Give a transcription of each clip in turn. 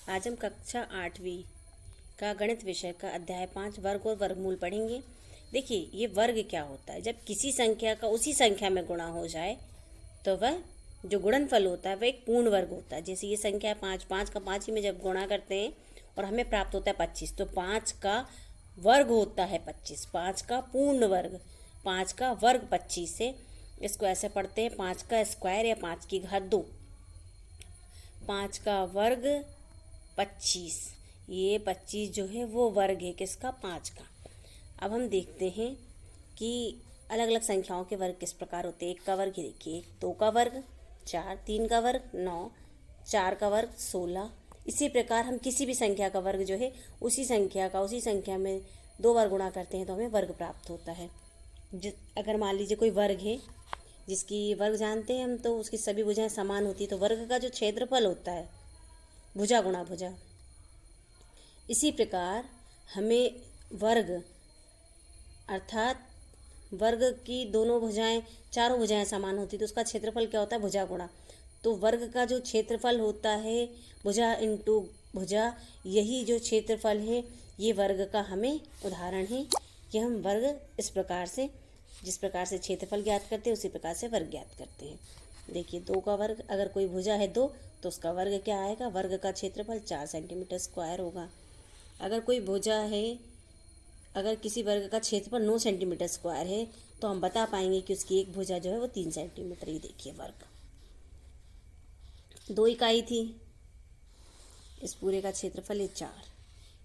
आज हम कक्षा 8वीं का गणित विषय का अध्याय 5 वर्ग और वर्गमूल पढ़ेंगे। देखिए, ये वर्ग क्या होता है। जब किसी संख्या का उसी संख्या में गुणा हो जाए तो वह जो गुणनफल होता है वह एक पूर्ण वर्ग होता है। जैसे ये संख्या है 5, 5 का 5 ही में जब गुणा करते हैं और हमें प्राप्त होता है 25, तो 5 का वर्ग होता है 25, 5 का पूर्ण वर्ग, 5 का वर्ग 25 से इसको ऐसे पढ़ते हैं 5 का स्क्वायर या 5 की घात 2, 5 का वर्ग 25। ये 25 जो है वो वर्ग है किसका, 5 का। अब हम देखते हैं कि अलग अलग संख्याओं के वर्ग किस प्रकार होते हैं। 1 का वर्ग देखिए, 2 का वर्ग 4, 3 का वर्ग 9, 4 का वर्ग 16। इसी प्रकार हम किसी भी संख्या का वर्ग जो है उसी संख्या में 2 बार गुणा करते हैं तो हमें वर्ग प्राप्त होता है। अगर मान लीजिए कोई वर्ग है जिसकी वर्ग जानते हैं हम, तो उसकी सभी भुजाएं समान होती है, तो वर्ग का जो क्षेत्रफल होता है भुजा गुणा भुजा। इसी प्रकार हमें वर्ग अर्थात वर्ग की दोनों भुजाएं, चारों भुजाएं समान होती, तो उसका क्षेत्रफल क्या होता है, भुजा गुणा। तो वर्ग का जो क्षेत्रफल होता है भुजा इंटू भुजा, यही जो क्षेत्रफल है ये वर्ग का हमें उदाहरण है कि हम वर्ग इस प्रकार से, जिस प्रकार से क्षेत्रफल ज्ञात करते हैं उसी प्रकार से वर्ग ज्ञात करते हैं। देखिए 2 का वर्ग, अगर कोई भुजा है 2 तो उसका वर्ग क्या आएगा, वर्ग का क्षेत्रफल 4 सेंटीमीटर स्क्वायर होगा। अगर कोई भुजा है, अगर किसी वर्ग का क्षेत्रफल 9 सेंटीमीटर स्क्वायर है तो हम बता पाएंगे कि उसकी एक भुजा जो है वो 3 सेंटीमीटर ही। देखिए वर्ग 2 इकाई थी, इस पूरे का क्षेत्रफल है 4।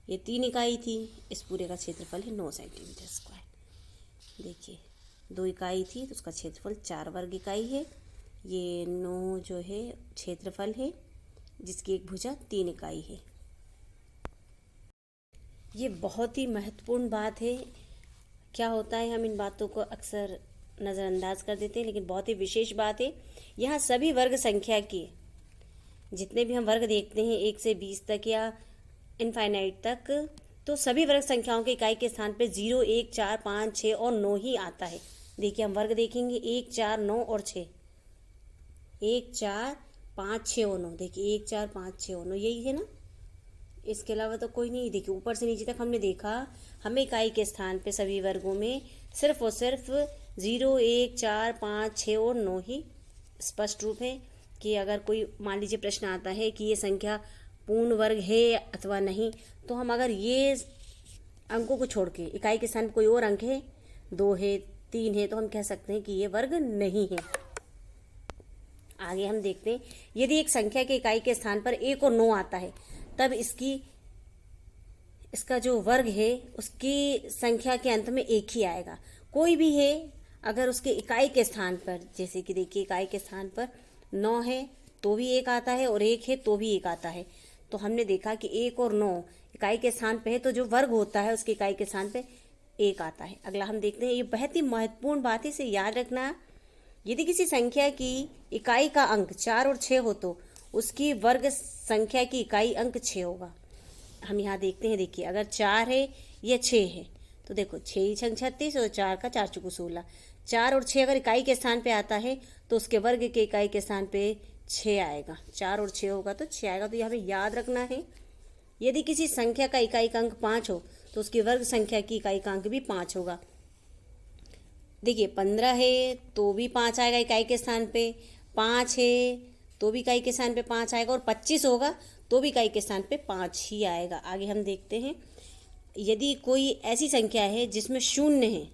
ये 3 इकाई थी, इस पूरे का क्षेत्रफल है 9 सेंटीमीटर स्क्वायर। देखिए 2 इकाई थी तो उसका क्षेत्रफल 4 वर्ग इकाई है। ये 9 जो है क्षेत्रफल है जिसकी एक भुजा 3 इकाई है। ये बहुत ही महत्वपूर्ण बात है। क्या होता है, हम इन बातों को अक्सर नज़रअंदाज कर देते हैं, लेकिन बहुत ही विशेष बात है। यहाँ सभी वर्ग संख्या की, जितने भी हम वर्ग देखते हैं 1 से 20 तक या इनफाइनाइट तक, तो सभी वर्ग संख्याओं के इकाई के स्थान पे 0, 1, 4, 5, 6 और 9 ही आता है। देखिए हम वर्ग देखेंगे 1, 4, 9 और 6, 1, 4, 5, 6 और 9। देखिए 1, 4, 5, 6 और 9 यही है ना, इसके अलावा तो कोई नहीं। देखिए ऊपर से नीचे तक हमने देखा, हमें इकाई के स्थान पे सभी वर्गों में सिर्फ और सिर्फ 0, 1, 4, 5, 6 और 9 ही स्पष्ट रूप है। कि अगर कोई मान लीजिए प्रश्न आता है कि ये संख्या पूर्ण वर्ग है अथवा नहीं, तो हम अगर ये अंकों को छोड़ के इकाई के स्थान पर कोई और अंक है, 2 है, 3 है, तो हम कह सकते हैं कि ये वर्ग नहीं है। आगे हम देखते हैं, यदि एक संख्या के इकाई के स्थान पर 1 और 9 आता है तब इसका जो वर्ग है उसकी संख्या के अंत में 1 ही आएगा। कोई भी है अगर उसके इकाई के स्थान पर, जैसे कि देखिए इकाई के स्थान पर 9 है तो भी 1 आता है और 1 है तो भी 1 आता है। तो हमने देखा कि 1 और 9 इकाई के स्थान पे है तो जो वर्ग होता है उसकी इकाई के स्थान पे 1 आता है। अगला हम देखते हैं, ये बहुत ही महत्वपूर्ण बात है, इसे याद रखना। यदि किसी संख्या की इकाई का अंक 4 और 6 हो तो उसकी वर्ग संख्या की इकाई अंक 6 होगा। हम यहाँ देखते हैं, देखिए अगर 4 है या 6 है तो देखो 6 छंग 36 और 4 का 4 चुकू 16। 4 और 6 अगर इकाई के स्थान पे आता है तो उसके वर्ग के इकाई के स्थान पे 6 आएगा। 4 और 6 होगा तो 6 आएगा। तो ये हमें याद रखना है। यदि किसी संख्या का इकाई का अंक 5 हो तो उसकी वर्ग संख्या की इकाई का अंक भी 5 होगा। देखिए 15 है तो भी 5 आएगा इकाई के स्थान पे, 5 है तो भी इकाई के स्थान पे 5 आएगा, और 25 होगा तो भी इकाई के स्थान पे 5 ही आएगा। आगे हम देखते हैं, यदि कोई ऐसी संख्या है जिसमें शून्य है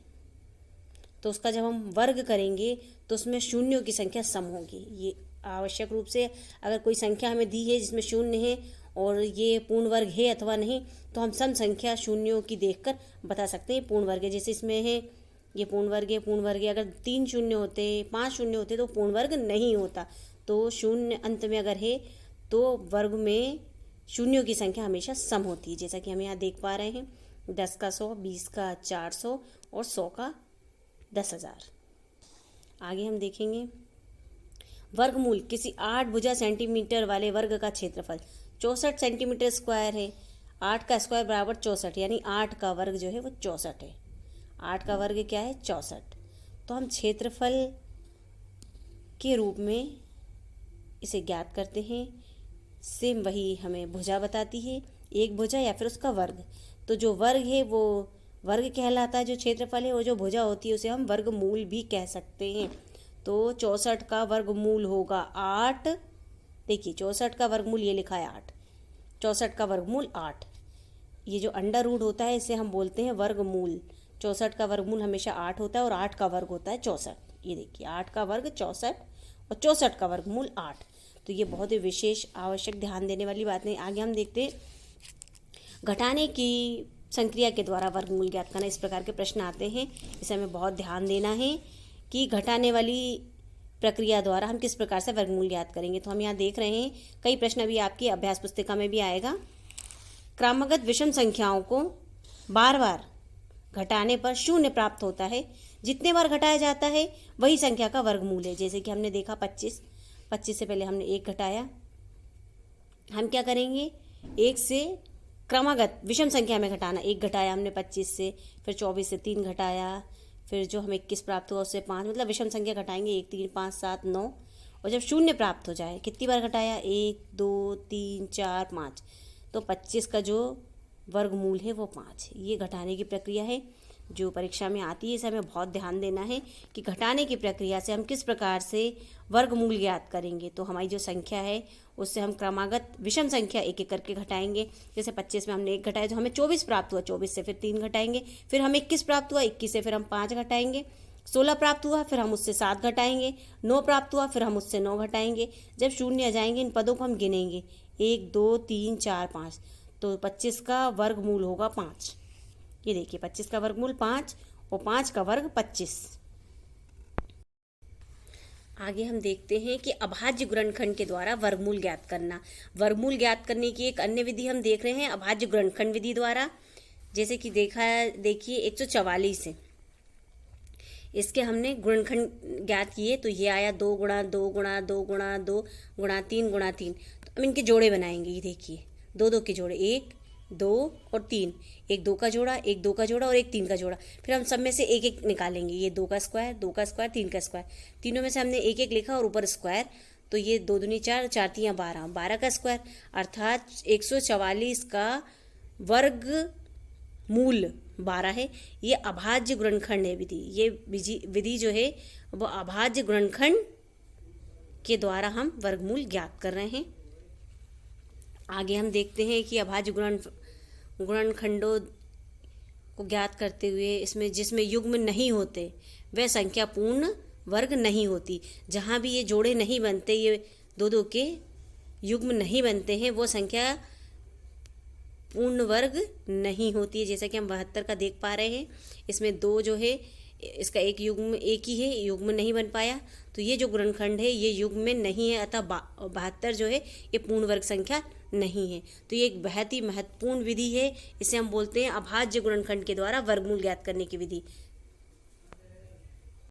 तो उसका जब हम वर्ग करेंगे तो उसमें शून्यों की संख्या सम होगी। ये आवश्यक रूप से, अगर कोई संख्या हमें दी है जिसमें शून्य है और ये पूर्ण वर्ग है अथवा नहीं, तो हम सम संख्या शून्यों की देखकर बता सकते हैं पूर्ण वर्ग है। जैसे इसमें है ये पूर्ण वर्ग है, पूर्ण वर्ग है। अगर 3 शून्य होते, 5 शून्य होते तो पूर्ण वर्ग नहीं होता। तो शून्य अंत में अगर है तो वर्ग में शून्यों की संख्या हमेशा सम होती है, जैसा कि हम यहाँ देख पा रहे हैं। 10 का 100, 20 का 400 और 100 का 10,000। आगे हम देखेंगे, वर्गमूल किसी 8 भुजा सेंटीमीटर वाले वर्ग का क्षेत्रफल 64 सेंटीमीटर स्क्वायर है। 8 का स्क्वायर बराबर 64, यानी 8 का वर्ग जो है वो 64 है। 8 का वर्ग क्या है, 64। तो हम क्षेत्रफल के रूप में इसे ज्ञात करते हैं। सेम वही हमें भुजा बताती है, एक भुजा या फिर उसका वर्ग। तो जो वर्ग है वो वर्ग कहलाता है, जो क्षेत्रफल है, वो जो भुजा होती है उसे हम वर्गमूल भी कह सकते हैं। तो 64 का वर्गमूल होगा 8। देखिए 64 का वर्गमूल ये लिखा है 8, 64 का वर्गमूल 8। ये जो अंडर रूट होता है इसे हम बोलते हैं वर्गमूल। 64 का वर्गमूल हमेशा 8 होता है और 8 का वर्ग होता है 64। ये देखिए 8 का वर्ग 64 और 64 का वर्गमूल 8। तो ये बहुत ही विशेष आवश्यक ध्यान देने वाली बात है। आगे हम देखते हैं घटाने की संक्रिया के द्वारा वर्गमूल ज्ञात करना। इस प्रकार के प्रश्न आते हैं, इसे हमें बहुत ध्यान देना है कि घटाने वाली प्रक्रिया द्वारा हम किस प्रकार से वर्गमूल ज्ञात करेंगे। तो हम यहाँ देख रहे हैं कई प्रश्न अभी आपकी अभ्यास पुस्तिका में भी आएगा। क्रमागत विषम संख्याओं को बार बार घटाने पर शून्य प्राप्त होता है। जितने बार घटाया जाता है वही संख्या का वर्गमूल है। जैसे कि हमने देखा 25 से पहले हमने 1 घटाया। हम क्या करेंगे, 1 से क्रमागत विषम संख्या में घटाना। 1 घटाया हमने 25 से, फिर 24 से 3 घटाया, फिर जो हमें 21 प्राप्त हुआ उससे 5, मतलब विषम संख्या घटाएंगे 1 3 5 7 9। और जब शून्य प्राप्त हो जाए, कितनी बार घटाया, 1 2 3 4 5, तो 25 का जो वर्गमूल है वो 5। ये घटाने की प्रक्रिया है जो परीक्षा में आती है। इसे हमें बहुत ध्यान देना है कि घटाने की प्रक्रिया से हम किस प्रकार से वर्गमूल ज्ञात करेंगे। तो हमारी जो संख्या है उससे हम क्रमागत विषम संख्या एक एक करके घटाएंगे। जैसे 25 में हमने 1 घटाया तो हमें 24 प्राप्त हुआ, 24 से फिर 3 घटाएंगे, फिर हमें 21 प्राप्त हुआ, 21 से फिर हम 5 घटाएंगे, 16 प्राप्त हुआ फिर हम उससे 7 घटाएंगे, 9 प्राप्त हुआ फिर हम उससे 9 घटाएंगे। जब शून्य आ जाएंगे इन पदों को हम गिनेंगे 1 2 3 4 5, तो 25 का वर्गमूल होगा 5। ये देखिए 25 का वर्गमूल 5 और 5 का वर्ग 25। आगे हम देखते हैं कि अभाज्य गुणनखंड के द्वारा वर्गमूल ज्ञात करना। वर्गमूल ज्ञात करने की एक अन्य विधि हम देख रहे हैं अभाज्य गुणनखंड विधि द्वारा। जैसे कि देखिए 144 है, इसके हमने गुणनखंड ज्ञात किए तो ये आया 2 गुणा 2 गुणा 2 गुणा 2 गुणा 3 गुणा 3। तो हम इनके जोड़े बनाएंगे। ये देखिए 2 2 के जोड़े, 1 2 और 3, 1 2 का जोड़ा, 1 2 का जोड़ा और 1 3 का जोड़ा। फिर हम सब में से एक एक निकालेंगे। ये 2 का स्क्वायर, 2 का स्क्वायर, 3 का स्क्वायर। तीनों में से हमने एक एक लिखा और ऊपर स्क्वायर, तो ये 2 दूनी 4, 4 तीन 12, 12 का स्क्वायर, अर्थात 144 का वर्ग मूल 12 है। ये अभाज्य गुणनखंड है विधि। ये विधि जो है वो अभाज्य गुणनखंड के द्वारा हम वर्गमूल ज्ञात कर रहे हैं। आगे हम देखते हैं कि अभाज्य गुणनखंडों को ज्ञात करते हुए इसमें जिसमें युग्म नहीं होते वह संख्या पूर्ण वर्ग नहीं होती। जहाँ भी ये जोड़े नहीं बनते, ये 2 2 के युग्म नहीं बनते हैं, वो संख्या पूर्ण वर्ग नहीं होती है। जैसा कि हम 72 का देख पा रहे हैं, इसमें 2 जो है इसका एक युग्म एक ही है, युग्म नहीं बन पाया, तो ये जो गुणनखंड है ये युग्म में नहीं है, अतः 72 जो है ये पूर्ण वर्ग संख्या नहीं है। तो ये एक बहुत ही महत्वपूर्ण विधि है। इसे हम बोलते हैं अभाज्य गुणनखंड के द्वारा वर्गमूल ज्ञात करने की विधि।